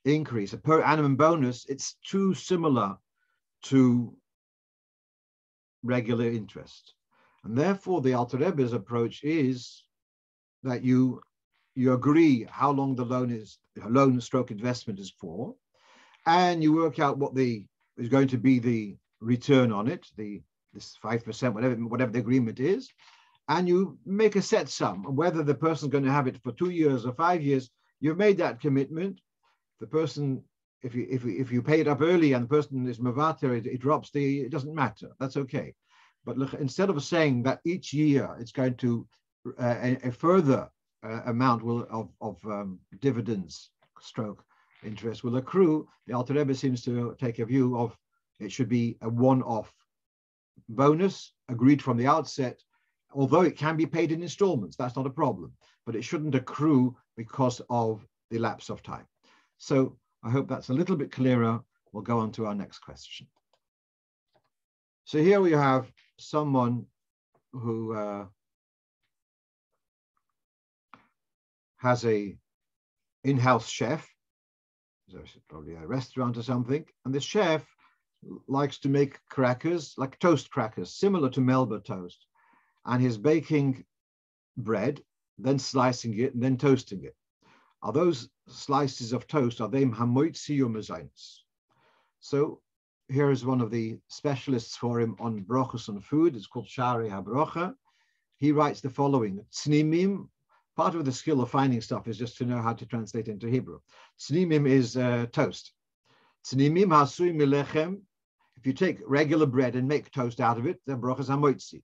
increase, a per annum bonus, it's too similar to regular interest. And therefore, the Alter Rebbe's approach is that you agree how long the loan stroke investment is for, and you work out what is going to be the return on it, this 5%, whatever the agreement is, and you make a set sum. Whether the person's going to have it for 2 years or 5 years, you've made that commitment. The person, if you pay it up early and the person is mavater, it drops, it doesn't matter. That's okay. But look, instead of saying that each year it's going to a further amount of dividends stroke interest will accrue, the Alter Rebbe seems to take a view of it should be a one-off bonus agreed from the outset, although it can be paid in installments. That's not a problem, but it shouldn't accrue because of the lapse of time. So I hope that's a little bit clearer. We'll go on to our next question. So here we have someone who has a in-house chef, so probably a restaurant or something, and the chef likes to make crackers, like toast crackers, similar to Melba toast, and he's baking bread, then slicing it, and then toasting it. Are those slices of toast, are they hamoitzi or mezainis? So here is one of the specialists for him on brochos on food. It's called Shari HaBrocha. He writes the following: Tzniimim. Part of the skill of finding stuff is just to know how to translate into Hebrew. Tzniimim is toast. Tzniimim hasui milechem. If you take regular bread and make toast out of it, then brochas hamoitzi.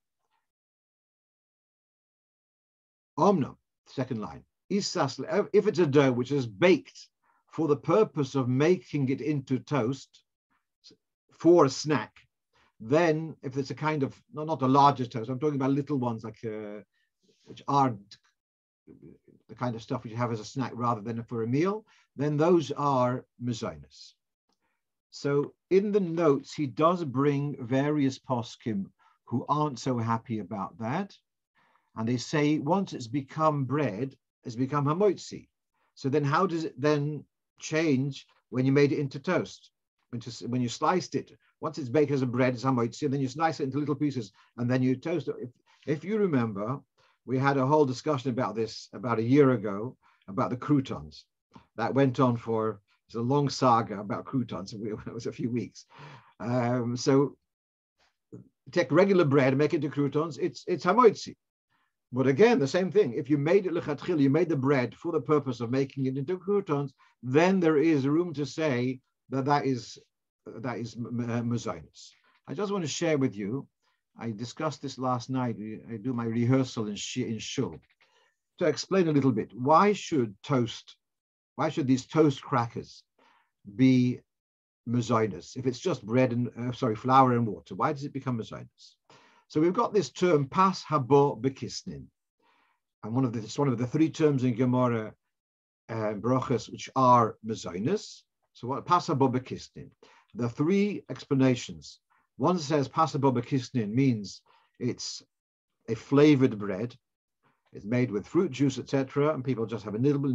Omnam, second line. Isas, if it's a dough which is baked for the purpose of making it into toast for a snack, then if it's a kind of, not a larger toast, I'm talking about little ones like which are the kind of stuff which you have as a snack rather than for a meal, then those are mezainis. So in the notes, he does bring various poskim who aren't so happy about that. And they say once it's become bread, it's become hamotzi. So then how does it then change when you made it into toast? When you sliced it, once it's baked as a bread, it's hamotzi, and then you slice it into little pieces, and then you toast it. If you remember, we had a whole discussion about this about a year ago, about the croutons. That went on for, it's a long saga about croutons. It was a few weeks. So take regular bread and make it into croutons, it's hamotzi. But again, the same thing. If you made it lechatchil, you made the bread for the purpose of making it into croutons, then there is room to say that is mezainis. I just want to share with you. I discussed this last night. I do my rehearsal in shul to explain a little bit. Why should these toast crackers be mezainis if it's just bread and flour and water? Why does it become mezainis? So we've got this term pas habo bekisnin, and it's one of the three terms in Gemara brochos which are mezainis. So what pas habo bekisnin? The three explanations. One says pas habo bekisnin means it's a flavored bread. It's made with fruit juice, etc., and people just have a nibble,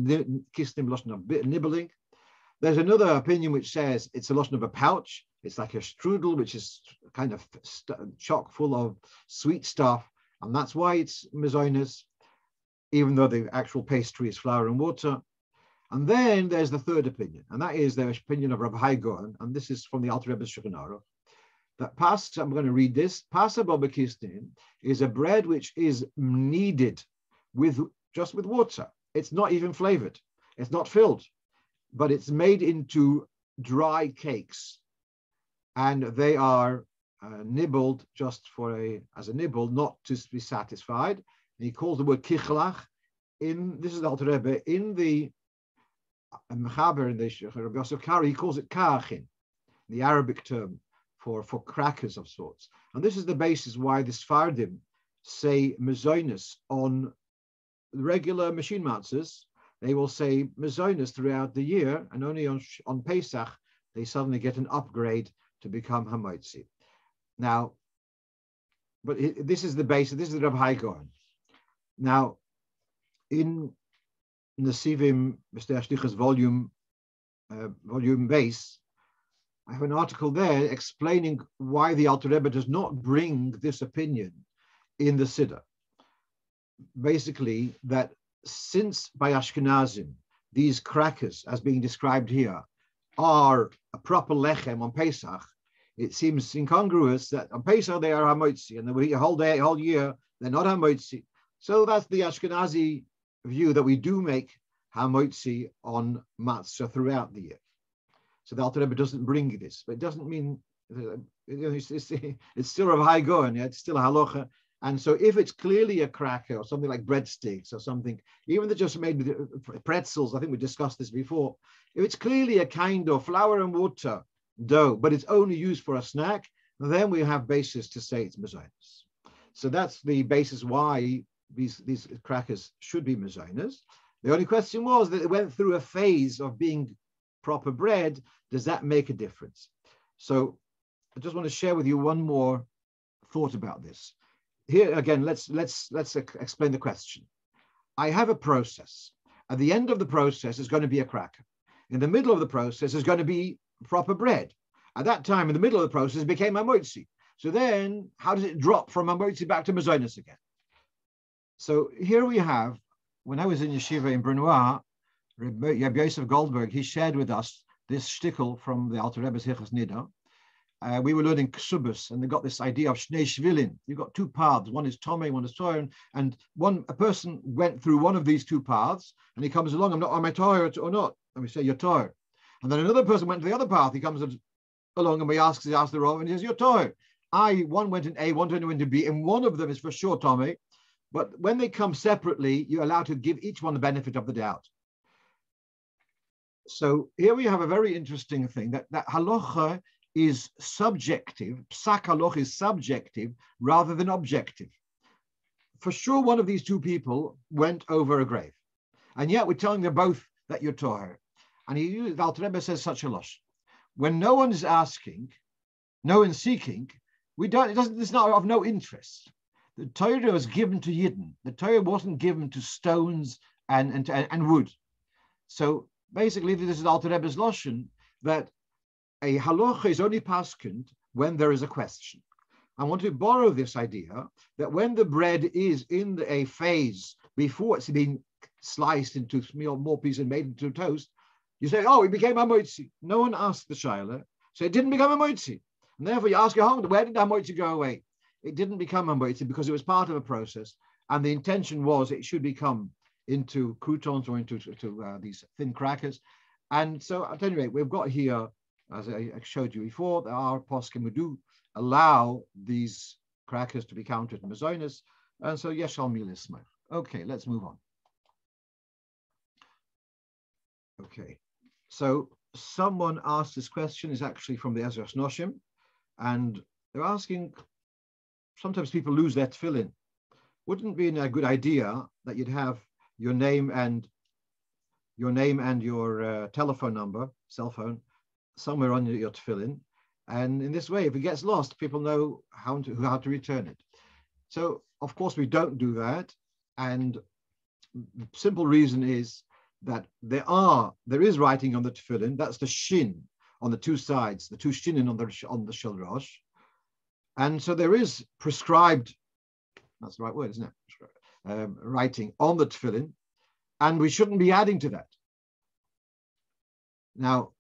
kisnim lashon of nibbling. There's another opinion which says it's a lashon of a pouch. It's like a strudel, which is kind of chock full of sweet stuff, and that's why it's mezainis, even though the actual pastry is flour and water. And then there's the third opinion, and that is the opinion of Rabbi Haigon, and this is from the Alter Rebbe's Shulchan Aruch. That I'm going to read this. Pasa b'bekistin is a bread which is kneaded just with water. It's not even flavored. It's not filled, but it's made into dry cakes, and they are nibbled just as a nibble, not to be satisfied. And he calls the word kichlach. This is the Alter Rebbe in the Mechaber in the Rabbi Yosef Kari. He calls it kachin, the Arabic term for crackers of sorts. And this is the basis why the Sfardim say mezainis on regular machine matzahs. They will say mezainis throughout the year, and only on Pesach they suddenly get an upgrade to become hamotzi. Now, but this is the basis. This is the Reb Haigon. Now, in the Sivim Mr. Ashtichas volume base, I have an article there explaining why the Alter Rebbe does not bring this opinion in the Siddur. Basically, that since by Ashkenazim, these crackers, as being described here, are a proper lechem on Pesach, it seems incongruous that on Pesach they are hamotzi, and the whole year they're not hamotzi. So that's the Ashkenazi view, that we do make hamotzi on matzah throughout the year. So the Alter Rebbe doesn't bring this, but it doesn't mean it's still a high going. Yeah? It's still a halocha. And so if it's clearly a cracker or something like breadsticks or something, even if just made with pretzels, I think we discussed this before, if it's clearly a kind of flour and water dough, but it's only used for a snack, then we have basis to say it's mezainis. So that's the basis why these crackers should be mezainis. The only question was that it went through a phase of being proper bread. Does that make a difference? So I just want to share with you one more thought about this. Here again, let's explain the question. I have a process. At the end of the process is going to be a cracker. In the middle of the process is going to be proper bread. At that time, in the middle of the process, it became hamotzi. So then, how does it drop from hamotzi back to mezainis again? So here we have, when I was in yeshiva in Brnois, Rabbi Yosef Goldberg, he shared with us this shtickle from the Alter Rebbe's Hilchos Nida. We were learning ksubas, and they got this idea of shnei shvilin. You've got two paths. One is tomei, one is toyer, and a person went through one of these two paths, and he comes along. Am I toyer or not? And we say you're toyer. And then another person went to the other path. He comes along, and we ask the Rov, and he says you're toyer. One went in A, one went in B, and one of them is for sure tomei. But when they come separately, you're allowed to give each one the benefit of the doubt. So here we have a very interesting thing, that halacha is subjective, psak halacha is subjective rather than objective. For sure, one of these two people went over a grave. And yet we're telling them both that you're Torah. And the Alter Rebbe says such a lush. When no one is asking, no one's seeking, it's not of no interest. The Torah was given to Yidden. The Torah wasn't given to stones and wood. So basically, this is Alter Rebbe's lashon that a halacha is only paskened when there is a question. I want to borrow this idea that when the bread is in a phase before it's been sliced into more pieces and made into toast, you say, oh, it became a moitzi. No one asked the shaila, so it didn't become a moitzi. And therefore you ask your home, where did that moitzi go away? It didn't become a moitzi because it was part of a process. And the intention was it should become into croutons or into these thin crackers. And so at any rate, we've got here, as I showed you before, that our poskim do allow these crackers to be counted in Mezuzah. And so yeshal milismach. Okay, let's move on. Okay, so someone asked this question, is actually from the Ezras Noshim, and they're asking, sometimes people lose their tefillin. Wouldn't it be a good idea that you'd have your name and your telephone number, cell phone, somewhere on your tefillin, and in this way, if it gets lost, people know how to return it. So, of course, we don't do that, and the simple reason is that there is writing on the tefillin. That's the shin on the two sides, the two shinin on the shilrosh, and so there is prescribed. That's the right word, isn't it? Writing on the tefillin, and we shouldn't be adding to that. Now,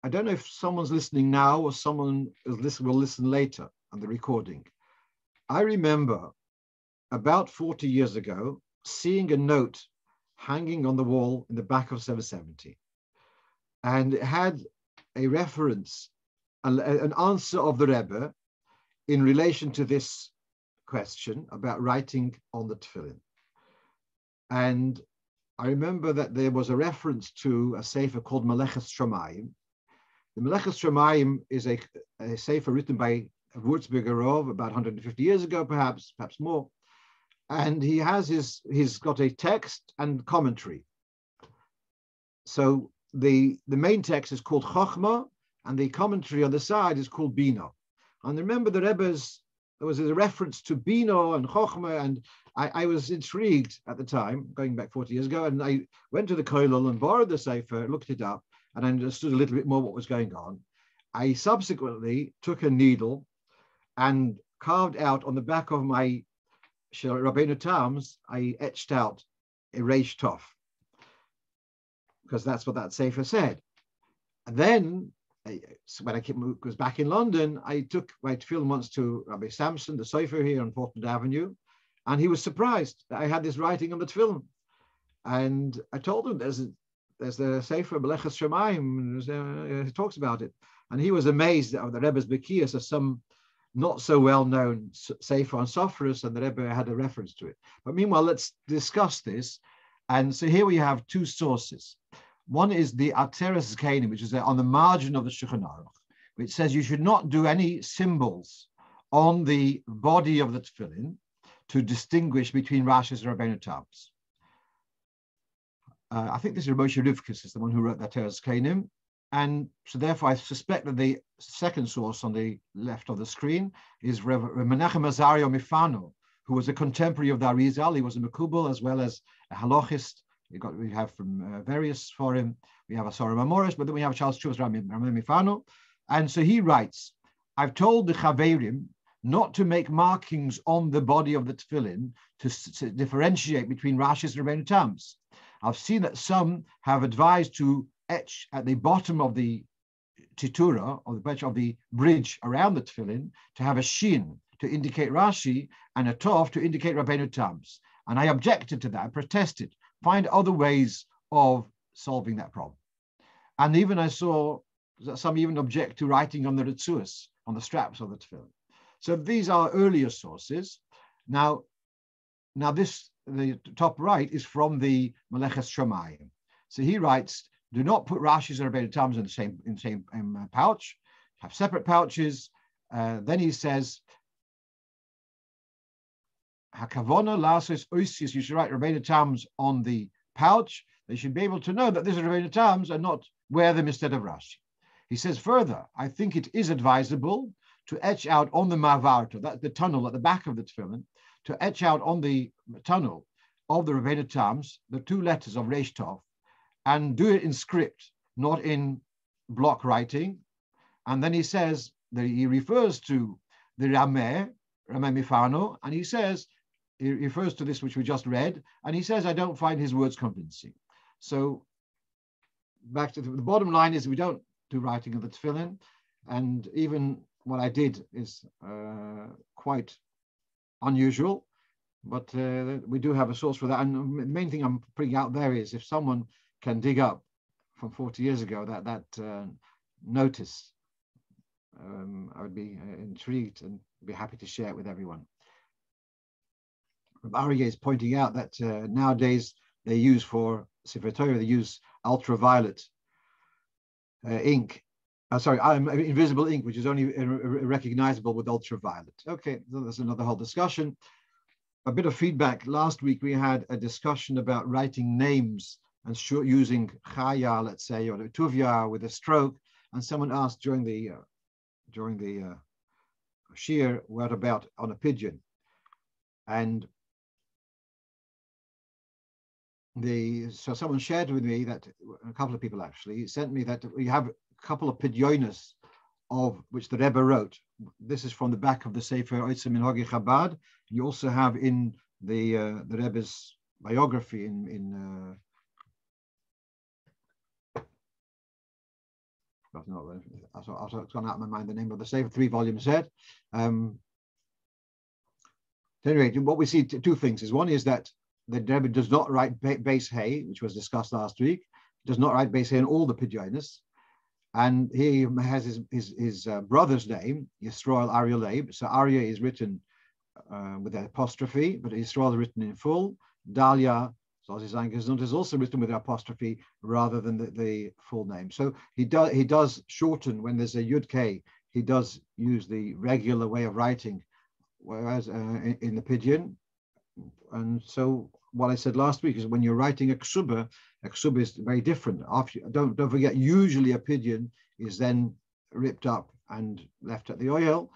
I don't know if someone's listening now or someone will listen later on the recording. I remember about 40 years ago seeing a note hanging on the wall in the back of 770. And it had a reference, an answer of the Rebbe in relation to this question about writing on the tefillin. And I remember that there was a reference to a sefer called Meleches Shamayim. The Meleches Shamayim is a sefer written by Würzburger Rov about 150 years ago, perhaps more. And he's got a text and commentary. So the main text is called Chochma, and the commentary on the side is called Bino. And remember there was a reference to Bino and Chochma, and I was intrigued at the time, going back 40 years ago, and I went to the Kollel and borrowed the sefer, looked it up, and I understood a little bit more what was going on. I subsequently took a needle and carved out on the back of my Rabbeinu Tam's, I etched out a Reish Tov, because that's what that sefer said. And then, when I was back in London, I took my tefillin once to Rabbi Samson, the sefer here on Portland Avenue, and he was surprised that I had this writing on the tefillin. And I told him there's the sefer Meleches Shamayim, he talks about it, and he was amazed that the Rebbe's Bekias are some not so well-known sefer on Sophrus, and the Rebbe had a reference to it. But meanwhile, let's discuss this. And so here we have two sources. One is the Ateres Zkenim, which is on the margin of the Shulchan Aruch, which says you should not do any symbols on the body of the tefillin to distinguish between Rashes and Rabbeinu Tam's. I think this is Moshe Rivkus, is the one who wrote the Ateres Zkenim. And so therefore I suspect that the second source on the left of the screen is Rev Menachem Azario Mifano, who was a contemporary of the Arizal. He was a Mekubal as well as a halochist. We have from various forum. We have a Sorah Mamoris, but then we have Charles Chuvas Mifano. And so he writes, I've told the Chaverim not to make markings on the body of the tefillin to differentiate between Rashes and Rabbeinu Tam's. I've seen that some have advised to etch at the bottom of the titura, or the bridge around the tefillin, to have a shin to indicate Rashi and a tov to indicate Rabbeinu Tam's. And I objected to that, I protested. Find other ways of solving that problem. And even I saw that some even object to writing on the ritzuas, on the straps of the tefillin. So these are earlier sources. Now the top right is from the Meleches Shamayim. So he writes, do not put Rashi's and Rabbeinu Tam's in the same pouch. Have separate pouches. Then he says, Hakavona lasos oisius. You should write Rabbeinu Tam's on the pouch, they should be able to know that these are Rebbeinu Tams and not wear them instead of Rashi. He says further, I think it is advisable to etch out on the mavarto, that the tunnel at the back of the tefillin, to etch out on the tunnel of the Rebbeinu Tams the two letters of Reish Tov, and do it in script, not in block writing. And then he says that he refers to the Rameh Mifano, and he refers to this which we just read, and he says, I don't find his words convincing. So back to the bottom line is we don't do writing of the tefillin, and even what I did is quite unusual, but we do have a source for that. And the main thing I'm putting out there is if someone can dig up from 40 years ago that notice, I would be intrigued and be happy to share it with everyone. Rabbi Aryeh is pointing out that nowadays they use for Sefer Torah, they use ultraviolet ink. Invisible ink, which is only recognizable with ultraviolet. Okay, so that's another whole discussion. A bit of feedback. Last week we had a discussion about writing names and using chaya, let's say, or tuvia with a stroke. And someone asked during the shiur, what about on a pigeon? And so someone shared with me that a couple of people actually sent me that we have a couple of pidyonis of which the Rebbe wrote. This is from the back of the Sefer Oitzim Minhagi Chabad. You also have in the Rebbe's biography it's gone out of my mind the name of the Sefer, 3-volume set. Anyway, what we see two things is one is that the Rebbe does not write base hay, which was discussed last week. He does not write base hay in all the pidyonis. And he has his brother's name, Yisrael Aryeh Leib. So Aryeh is written with an apostrophe, but Yisrael is written in full. Dalia, is also written with an apostrophe rather than the full name. So he does shorten when there's a Yud K. He does use the regular way of writing, whereas in the pidyon. And so what I said last week is when you're writing a ksubah is very different. Don't forget, usually a pidyon is then ripped up and left at the oil,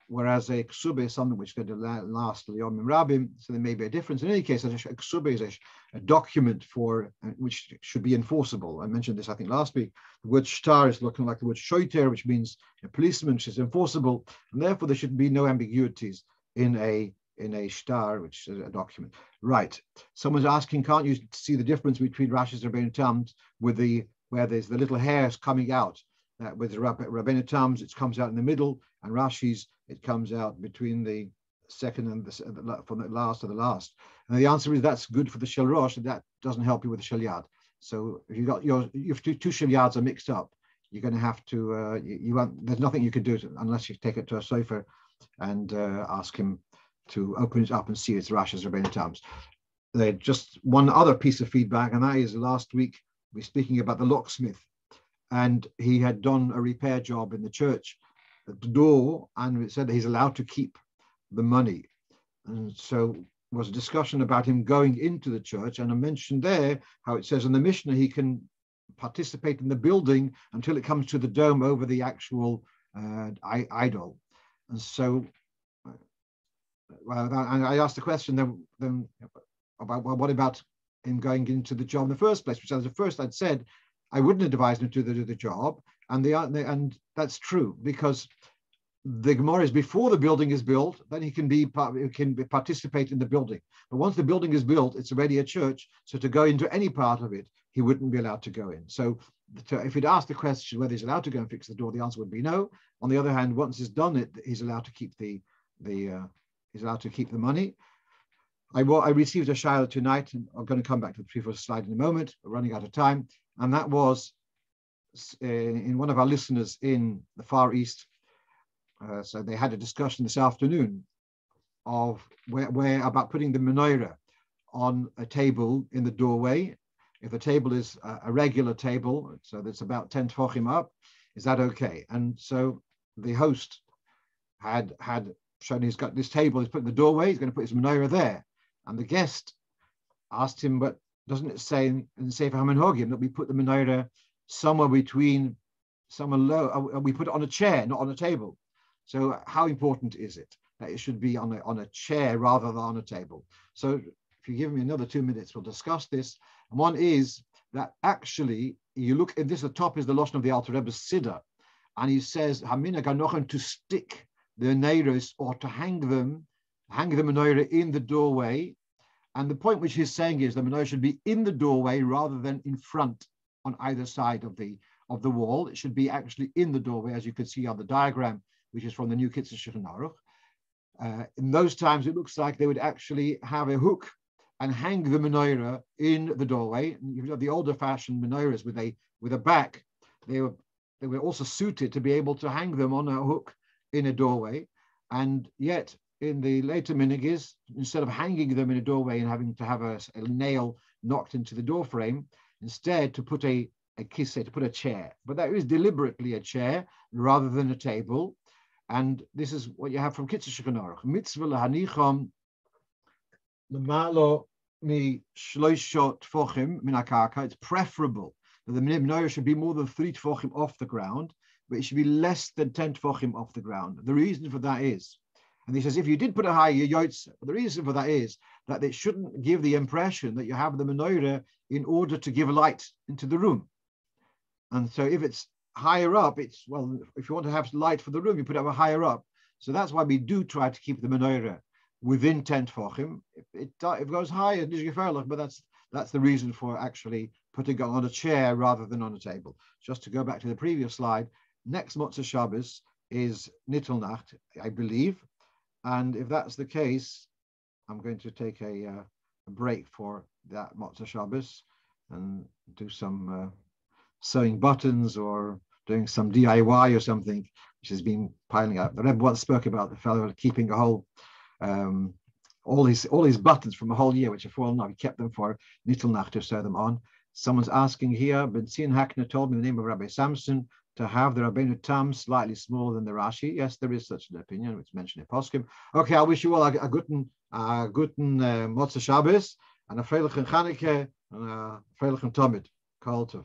whereas a ksubah is something which is going to last liyomim rabim, so there may be a difference. In any case, a ksubah is a document for which should be enforceable. I mentioned this, I think, last week. The word shtar is looking like the word shoiter, which means a policeman, which is enforceable, and therefore there should be no ambiguities in a shtar, which is a document. Right. Someone's asking, can't you see the difference between Rashi's and Rebbeinu Tams with where there's the little hairs coming out? With the Rebbeinu Tams, it comes out in the middle, and Rashi's, it comes out between the second and from the last to the last. And the answer is that's good for the shel rosh, and that doesn't help you with the shel yad. So if you got if two shel yads are mixed up, you're going to have to there's nothing you can do unless you take it to a sofer and ask him to open it up and see its Rashi's Rebbeinu Tams. Just one other piece of feedback, and that is last week we were speaking about the locksmith, and he had done a repair job in the church at the door, and it said that he's allowed to keep the money. And so was a discussion about him going into the church, and I mentioned there how it says in the Mishnah he can participate in the building until it comes to the dome over the actual idol. And so and I asked the question then about, well, what about him going into the job in the first place? Which at first I'd said I wouldn't advise him to do the job, and that's true, because the Gemara is before the building is built, then he can participate in the building. But once the building is built, it's already a church. So to go into any part of it, he wouldn't be allowed to go in. So if he'd asked the question whether he's allowed to go and fix the door, the answer would be no. On the other hand, once he's done it, he's allowed to keep he's allowed to keep the money. I received a shiur tonight, and I'm going to come back to the previous slide in a moment. We're running out of time. And that was in one of our listeners in the Far East. So they had a discussion this afternoon of where about putting the Menorah on a table in the doorway. If the table is a regular table, so that's about 10 tefachim up, is that okay? And so the host had shown he's got this table, he's put in the doorway, he's going to put his Menorah there. And the guest asked him, but doesn't it say in Sefer HaMenhogim that we put the menorah somewhere between, somewhere low, we put it on a chair, not on a table. So how important is it that it should be on a chair rather than on a table? So if you give me another 2 minutes, we'll discuss this. And one is that actually, you look at this, the top is the Lashon of the Alter Rebbe's Siddur, and he says, Haminag Hanochen, to stick the menorahs or to hang the menorah in the doorway. And the point which he's saying is the menorah should be in the doorway rather than in front on either side of the wall. It should be actually in the doorway, as you can see on the diagram, which is from the New Kitzur Shulchan Aruch. In those times, it looks like they would actually have a hook and hang the menorah in the doorway. And you have the older-fashioned menorahs with a back. They were also suited to be able to hang them on a hook in a doorway. And yet, in the later minhagis, instead of hanging them in a doorway and having to have a nail knocked into the door frame, instead to put a kiseh, to put a chair. But that is deliberately a chair rather than a table. And this is what you have from Kitzur Shulchan Aruch. Mitzvah lahanicham l'malo mi shloisha tfochim min hakarka. It's preferable that the menorah should be more than 3 tfochim off the ground, but it should be less than 10 tfochim off the ground. The reason for that is, and he says, if you did put a high yotze, the reason for that is that it shouldn't give the impression that you have the menorah in order to give light into the room. And so if it's higher up, it's, well, if you want to have light for the room, you put it higher up. So that's why we do try to keep the menorah within 10 tefachim. If it goes higher, but that's the reason for actually putting it on a chair rather than on a table. Just to go back to the previous slide, next Motzei Shabbos is Nittel Nacht, I believe. And if that's the case, I'm going to take a break for that Motzei Shabbos and do some sewing buttons or doing some DIY or something, which has been piling up. The Rebbe once spoke about the fellow keeping a whole, all his buttons from a whole year, which have fallen off. He kept them for Nittel Nacht to sew them on. Someone's asking here, Benzin Hackner told me the name of Rabbi Samson to have the Rabbeinu Tam slightly smaller than the Rashi. Yes, there is such an opinion, which is mentioned in Poskim. Okay, I wish you all a guten Motzei Shabbos and a freilichen Chanukah and a freilichen Tamid. Kol Tov.